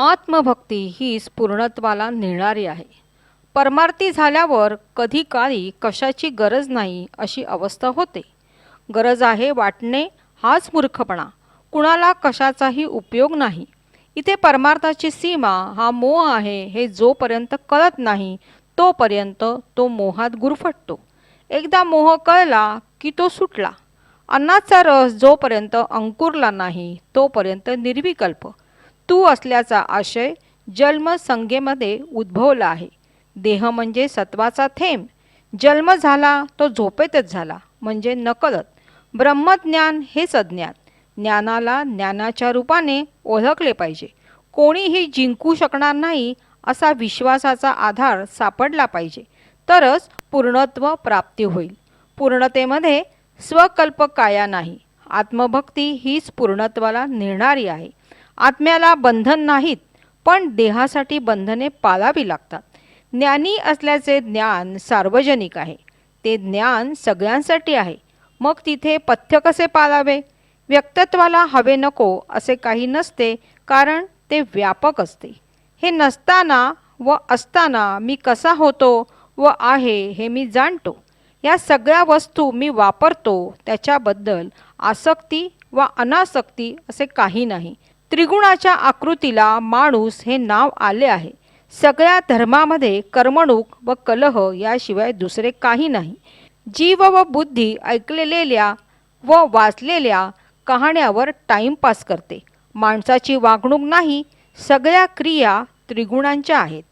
आत्मभक्ती हीच पूर्णत्वाला नेणारी आहे. परमार्थी झाल्यावर कधी काळी कशाची गरज नाही अशी अवस्था होते. गरज आहे वाटणे हाच मूर्खपणा, कुणाला कशाचाही उपयोग नाही. इथे परमार्थाची सीमा हा मोह आहे हे जोपर्यंत कळत नाही तोपर्यंत तो मोहात गुरफटतो. एकदा मोह कळला की तो सुटला. अन्नाचा रस जोपर्यंत अंकुरला नाही तोपर्यंत निर्विकल्प तू असल्याचा आशय जन्मसंज्ञेमध्ये उद्भवला आहे. देह म्हणजे सत्वाचा थेंब. जन्म झाला तो झोपेतच झाला म्हणजे नकळत. ब्रह्मज्ञान हेच अज्ञान. ज्ञानाला ज्ञानाच्या रूपाने ओळखले पाहिजे. कोणीही जिंकू शकणार नाही असा विश्वासाचा आधार सापडला पाहिजे, तरच पूर्णत्व प्राप्ती होईल. पूर्णतेमध्ये स्वकल्प काया नाही. आत्मभक्ती हीच पूर्णत्वाला नेणारी आहे. आत्म्याला बंधन नाहीत, पण देहासाठी बंधने पाळावी लागतात. ज्ञानी असल्याचे ज्ञान सार्वजनिक आहे. ते ज्ञान सगळ्यांसाठी आहे. मग तिथे पथ्य कसे पाळावे? व्यक्तित्वाला हवे नको असे काही नसते, कारण ते व्यापक असते. हे नसताना व असताना मी कसा होतो व आहे हे मी जाणतो. या सगळ्या वस्तू मी वापरतो, त्याच्याबद्दल आसक्ती व अनासक्ती असे काही नाही. त्रिगुणाच्या आकृतीला माणूस हे नाव आले आहे. सगळ्या धर्मामध्ये कर्मणूक व कलह याशिवाय दुसरे काही नाही. जीव व बुद्धी ऐकलेल्या व वाचलेल्या कहाण्यांवर टाइमपास करते. माणसाची वागणूक नाही, सगळ्या क्रिया त्रिगुणांच्या आहेत.